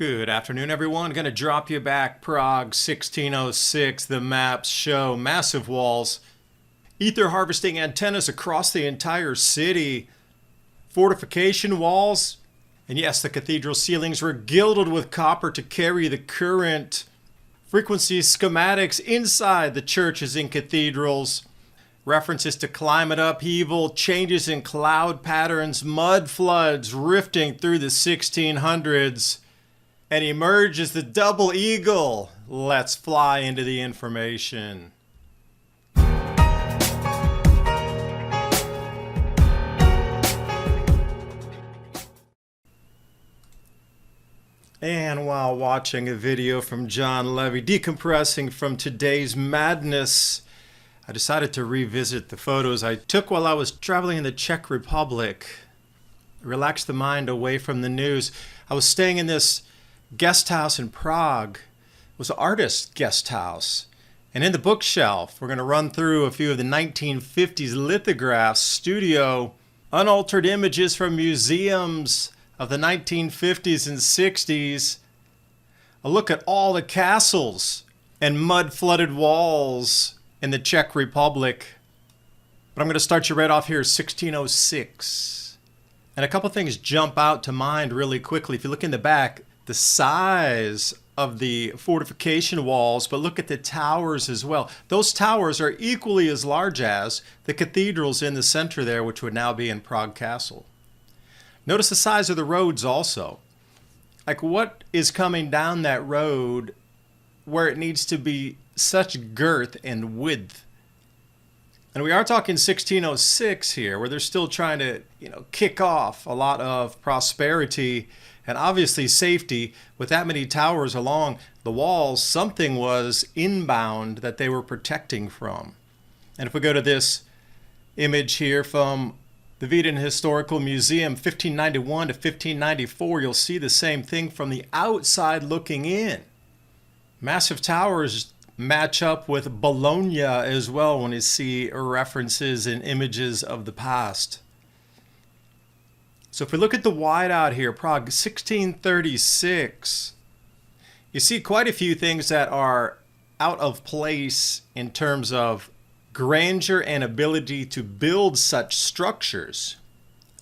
Good afternoon, everyone. Going to drop you back Prague 1606. The maps show massive walls, ether harvesting antennas across the entire city, fortification walls, and yes, the cathedral ceilings were gilded with copper to carry the current. Frequency schematics inside the churches and cathedrals. References to climate upheaval, changes in cloud patterns, mud floods rifting through the 1600s. And emerge as the double eagle. Let's fly into the information. And while watching a video from John Levy decompressing from today's madness, I decided to revisit the photos I took while I was traveling in the Czech Republic. Relax the mind away from the news. I was staying in this guest house in Prague. It was an artist guest house. And in the bookshelf, we're going to run through a few of the 1950s lithographs, studio, unaltered images from museums of the 1950s and 60s. A look at all the castles and mud-flooded walls in the Czech Republic. But I'm going to start you right off here, 1606. And a couple things jump out to mind really quickly. If you look in the back, the size of the fortification walls, but look at the towers as well. Those towers are equally as large as the cathedrals in the center there, which would now be in Prague Castle. Notice the size of the roads also. Like, what is coming down that road where it needs to be such girth and width? And we are talking 1606 here, where they're still trying to, kick off a lot of prosperity and obviously safety. With that many towers along the walls, something was inbound that they were protecting from. And if we go to this image here from the Wieden Historical Museum, 1591 to 1594, you'll see the same thing from the outside looking in. Massive towers match up with Bologna as well when you see references and images of the past. So if we look at the whiteout here, Prague 1636, you see quite a few things that are out of place in terms of grandeur and ability to build such structures.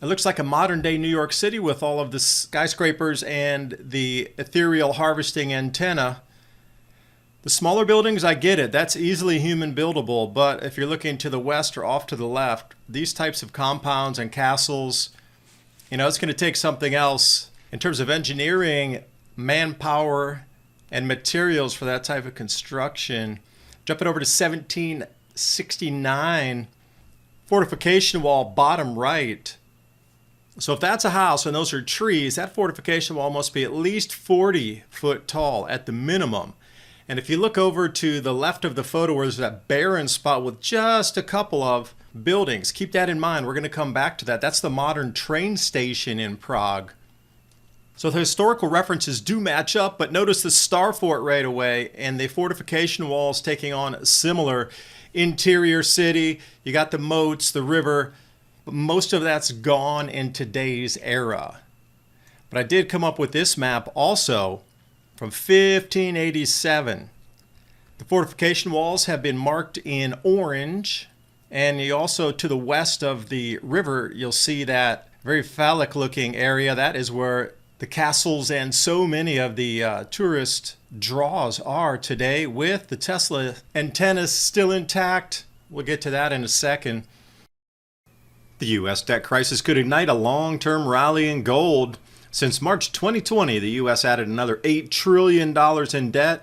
It looks like a modern day New York City with all of the skyscrapers and the ethereal harvesting antenna. The smaller buildings, I get it, that's easily human buildable, but if you're looking to the west or off to the left, these types of compounds and castles, it's going to take something else in terms of engineering, manpower, and materials for that type of construction. Jumping over to 1769, fortification wall, bottom right. So if that's a house and those are trees, that fortification wall must be at least 40 foot tall at the minimum. And if you look over to the left of the photo where there's that barren spot with just a couple of buildings, keep that in mind. We're going to come back to that. That's the modern train station in Prague. So the historical references do match up, but notice the Star Fort right away and the fortification walls taking on a similar interior city. You got the moats, the river, but most of that's gone in today's era. But I did come up with this map also from 1587. The fortification walls have been marked in orange. And you also, to the west of the river, you'll see that very phallic looking area. That is where the castles and so many of the tourist draws are today, with the Tesla antennas still intact. We'll get to that in a second. The U.S. debt crisis could ignite a long-term rally in gold. Since March 2020, the U.S. added another $8 trillion in debt.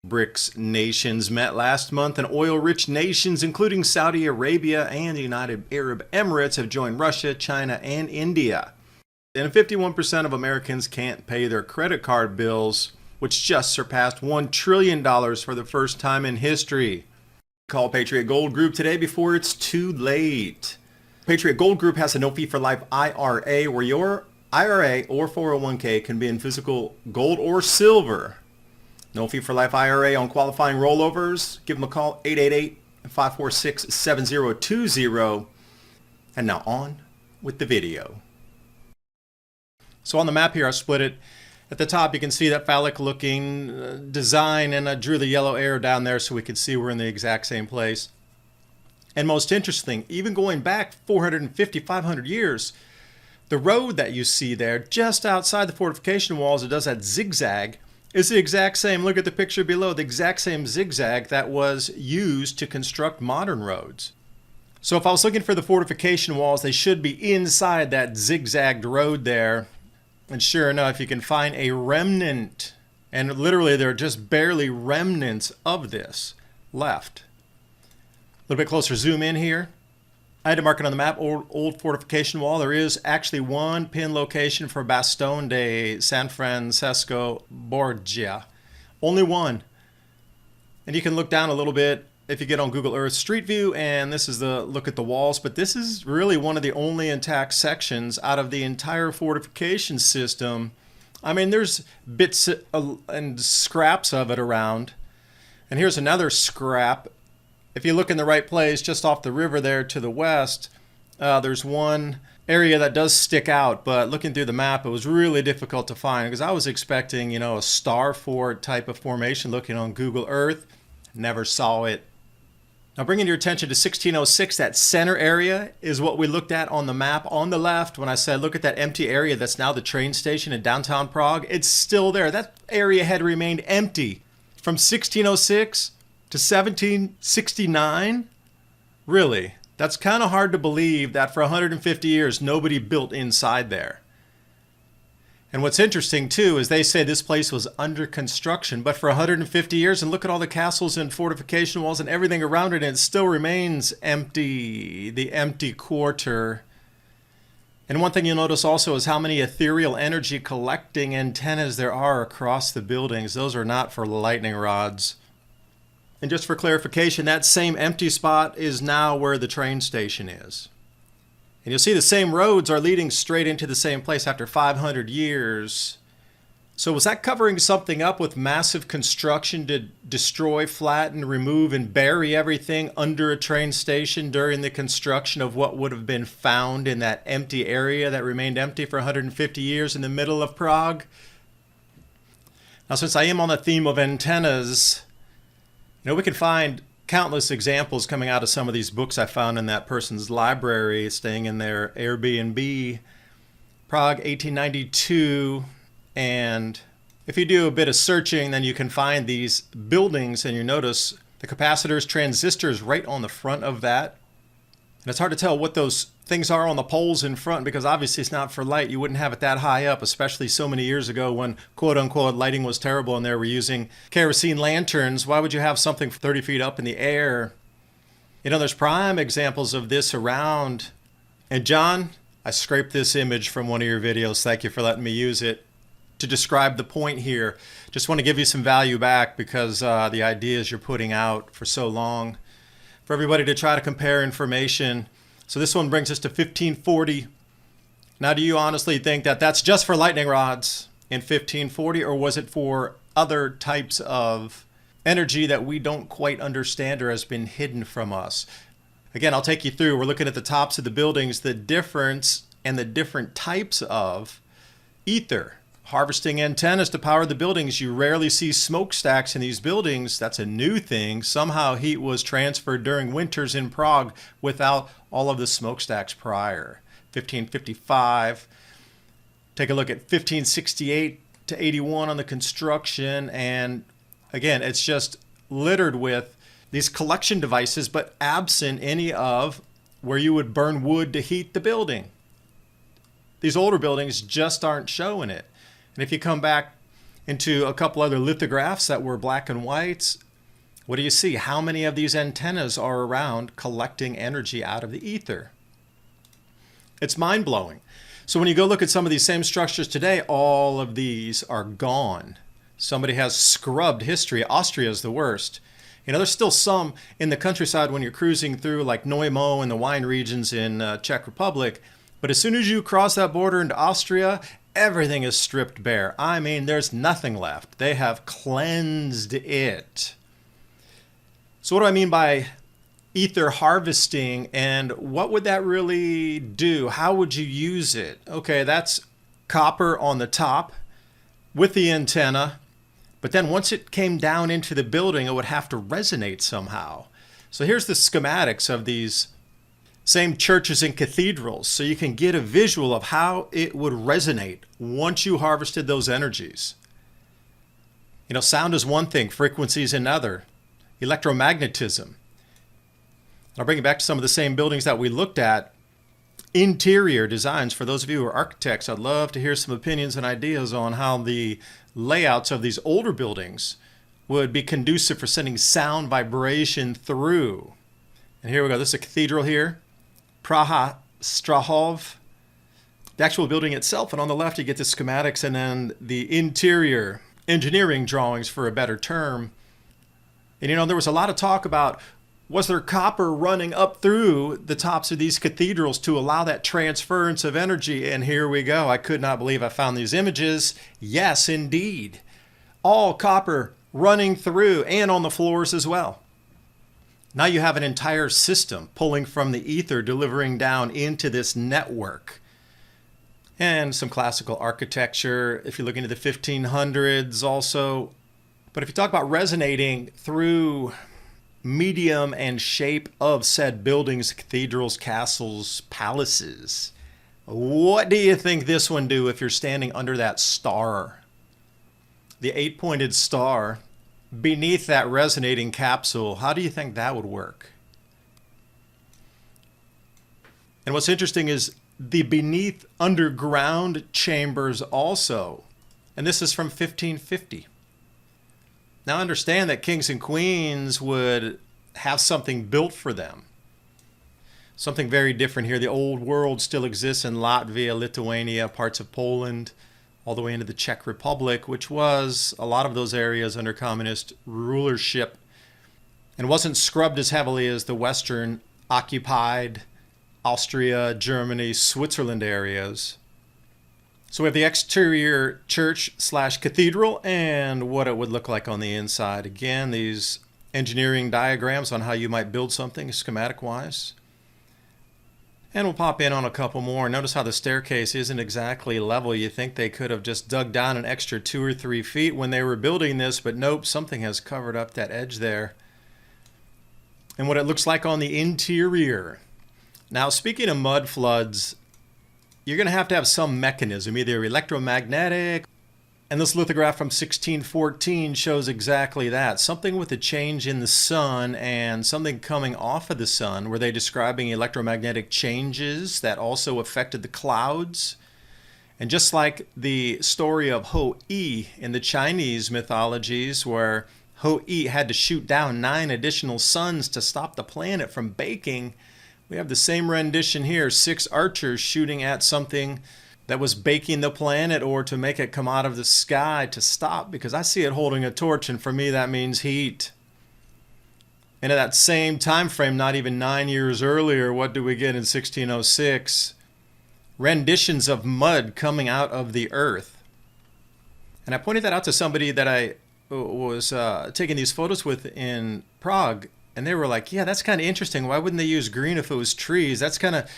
BRICS nations met last month, and oil-rich nations, including Saudi Arabia and the United Arab Emirates, have joined Russia, China, and India. And 51% of Americans can't pay their credit card bills, which just surpassed $1 trillion for the first time in history. Call Patriot Gold Group today before it's too late. Patriot Gold Group has a no-fee-for-life IRA, where your IRA or 401k can be in physical gold or silver. No fee for life IRA on qualifying rollovers. Give them a call, 888-546-7020. And now on with the video. So on the map here, I split it At the top, you can see that phallic looking design, and I drew the yellow arrow down there so we could see we're in the exact same place. And most interesting, even going back 450, 500 years, the road that you see there just outside the fortification walls, it does that zigzag, is the exact same. Look at the picture below, the exact same zigzag that was used to construct modern roads. So if I was looking for the fortification walls, they should be inside that zigzagged road there. And sure enough, you can find a remnant. And literally, there are just barely remnants of this left. A little bit closer zoom in here. I had to mark it on the map, old fortification wall. There is actually one pin location for Bastone de San Francesco Borgia. Only one. And you can look down a little bit if you get on Google Earth Street View, and this is the look at the walls. But this is really one of the only intact sections out of the entire fortification system. I mean, there's bits and scraps of it around. And here's another scrap. If you look in the right place, just off the river there to the west, there's one area that does stick out. But looking through the map, it was really difficult to find because I was expecting, you know, a star fort type of formation looking on Google Earth. Never saw it. Now, bringing your attention to 1606, that center area is what we looked at on the map on the left when I said, look at that empty area that's now the train station in downtown Prague. It's still there. That area had remained empty from 1606 to 1769? Really? That's kind of hard to believe that for 150 years nobody built inside there. And what's interesting too is they say this place was under construction, but for 150 years, and look at all the castles and fortification walls and everything around it, and it still remains empty, the empty quarter. And one thing you'll notice also is how many ethereal energy collecting antennas there are across the buildings. Those are not for lightning rods. And just for clarification, that same empty spot is now where the train station is. And you'll see the same roads are leading straight into the same place after 500 years. So was that covering something up with massive construction to destroy, flatten, remove, and bury everything under a train station during the construction of what would have been found in that empty area that remained empty for 150 years in the middle of Prague? Now, since I am on the theme of antennas, you know, we can find countless examples coming out of some of these books I found in that person's library, staying in their Airbnb, Prague 1892. And if you do a bit of searching, then you can find these buildings, and you notice the capacitors, transistors right on the front of that. And it's hard to tell what those things are on the poles in front because obviously it's not for light. You wouldn't have it that high up, especially so many years ago when quote-unquote lighting was terrible and they were using kerosene lanterns. Why would you have something 30 feet up in the air? You know, there's prime examples of this around. And John, I scraped this image from one of your videos. Thank you for letting me use it to describe the point here. Just want to give you some value back because the ideas you're putting out for so long, for everybody to try to compare information. So this one brings us to 1540. Now, do you honestly think that that's just for lightning rods in 1540, or was it for other types of energy that we don't quite understand or has been hidden from us? Again, I'll take you through. We're looking at the tops of the buildings, the difference and the different types of ether. Harvesting antennas to power the buildings. You rarely see smokestacks in these buildings. That's a new thing. Somehow heat was transferred during winters in Prague without all of the smokestacks prior. 1555. Take a look at 1568 to 81 on the construction. And again, it's just littered with these collection devices, but absent any of where you would burn wood to heat the building. These older buildings just aren't showing it. And if you come back into a couple other lithographs that were black and whites, what do you see? How many of these antennas are around collecting energy out of the ether? It's mind-blowing. So when you go look at some of these same structures today, all of these are gone. Somebody has scrubbed history. Austria is the worst. You know, there's still some in the countryside when you're cruising through, like Neumo and the wine regions in Czech Republic. But as soon as you cross that border into Austria, everything is stripped bare. I mean, there's nothing left. They have cleansed it. So what do I mean by ether harvesting, and what would that really do? How would you use it? Okay, that's copper on the top. with the antenna, but then once it came down into the building, it would have to resonate somehow. So here's the schematics of these same churches and cathedrals, so you can get a visual of how it would resonate once you harvested those energies. You know, sound is one thing, frequency is another, electromagnetism. I'll bring it back to some of the same buildings that we looked at. Interior designs, for those of you who are architects, I'd love to hear some opinions and ideas on how the layouts of these older buildings would be conducive for sending sound vibration through. And here we go, this is a cathedral here. Praha Strahov, the actual building itself, and on the left you get the schematics and then the interior engineering drawings, for a better term. And you know, there was a lot of talk about, was there copper running up through the tops of these cathedrals to allow that transference of energy? And here we go. I could not believe I found these images. Yes, indeed. All copper running through and on the floors as well. Now you have an entire system pulling from the ether, delivering down into this network. And some classical architecture, if you look into the 1500s also. But if you talk about resonating through medium and shape of said buildings, cathedrals, castles, palaces, what do you think this one do if you're standing under that star? The 8-pointed star beneath that resonating capsule, how do you think that would work? And what's interesting is the beneath underground chambers also. And this is from 1550. Now understand that kings and queens would have something built for them. Something very different here. The old world still exists in Latvia, Lithuania, parts of Poland, all the way into the Czech Republic, which was a lot of those areas under communist rulership and wasn't scrubbed as heavily as the Western occupied Austria, Germany, Switzerland areas. So we have the exterior church/cathedral and what it would look like on the inside. Again, these engineering diagrams on how you might build something schematic-wise. And we'll pop in on a couple more. Notice how the staircase isn't exactly level. You think they could have just dug down an extra 2 or 3 feet when they were building this, but nope, something has covered up that edge there. And what it looks like on the interior. Now, speaking of mud floods, you're going to have some mechanism, either electromagnetic, and this lithograph from 1614 shows exactly that. Something with a change in the sun and something coming off of the sun. Were they describing electromagnetic changes that also affected the clouds? And just like the story of Ho-I in the Chinese mythologies, where Ho-I had to shoot down 9 additional suns to stop the planet from baking, we have the same rendition here, 6 archers shooting at something that was baking the planet or to make it come out of the sky to stop, because I see it holding a torch, and for me that means heat. And at that same time frame, not even 9 years earlier, what do we get in 1606? Renditions of mud coming out of the earth. And I pointed that out to somebody that I was taking these photos with in Prague, and they were like, yeah, that's kind of interesting. Why wouldn't they use green if it was trees? That's kind of,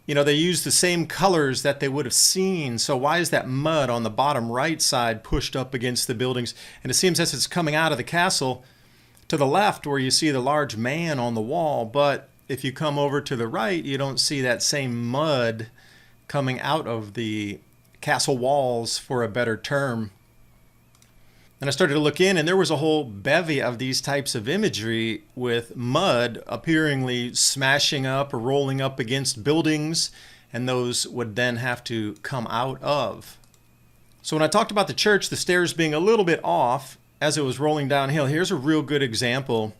you know, they use the same colors that they would have seen. So why is that mud on the bottom right side pushed up against the buildings? And it seems as it's coming out of the castle to the left where you see the large man on the wall. But if you come over to the right, you don't see that same mud coming out of the castle walls, for a better term. And I started to look in, and there was a whole bevy of these types of imagery with mud appearingly smashing up or rolling up against buildings, and those would then have to come out of. So when I talked about the church, the stairs being a little bit off as it was rolling downhill, here's a real good example.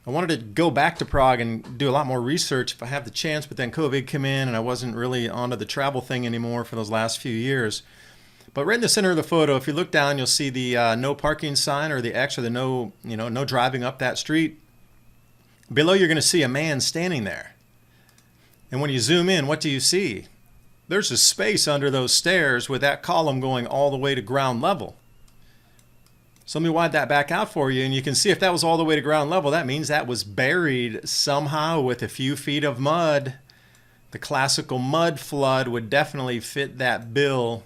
I wanted to go back to Prague and do a lot more research if I have the chance, but then COVID came in and I wasn't really onto the travel thing anymore for those last few years. But right in the center of the photo, if you look down, you'll see the no parking sign, or the X, or the no driving up that street. Below, you're going to see a man standing there. And when you zoom in, what do you see? There's a space under those stairs with that column going all the way to ground level. So let me wide that back out for you, and you can see if that was all the way to ground level, that means that was buried somehow with a few feet of mud. The classical mud flood would definitely fit that bill.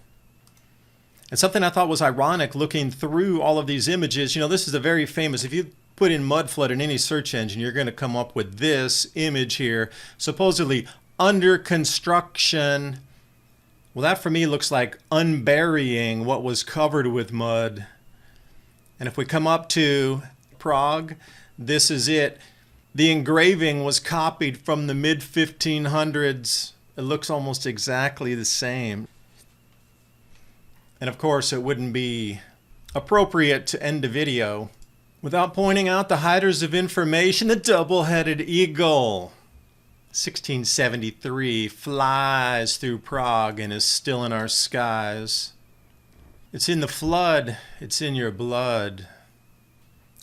And something I thought was ironic looking through all of these images, this is a very famous, if you put in Mudflood in any search engine, you're going to come up with this image here, supposedly under construction. Well, that for me looks like unburying what was covered with mud. And if we come up to Prague, this is it. The engraving was copied from the mid-1500s. It looks almost exactly the same. And of course, it wouldn't be appropriate to end the video without pointing out the hiders of information, the double-headed eagle. 1673 flies through Prague and is still in our skies. It's in the flood. It's in your blood.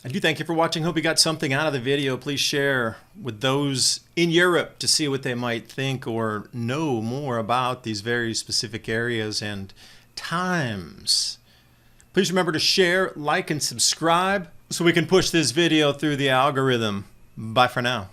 I do thank you for watching. Hope you got something out of the video. Please share with those in Europe to see what they might think or know more about these very specific areas and times. Please remember to share, like, and subscribe so we can push this video through the algorithm. Bye for now.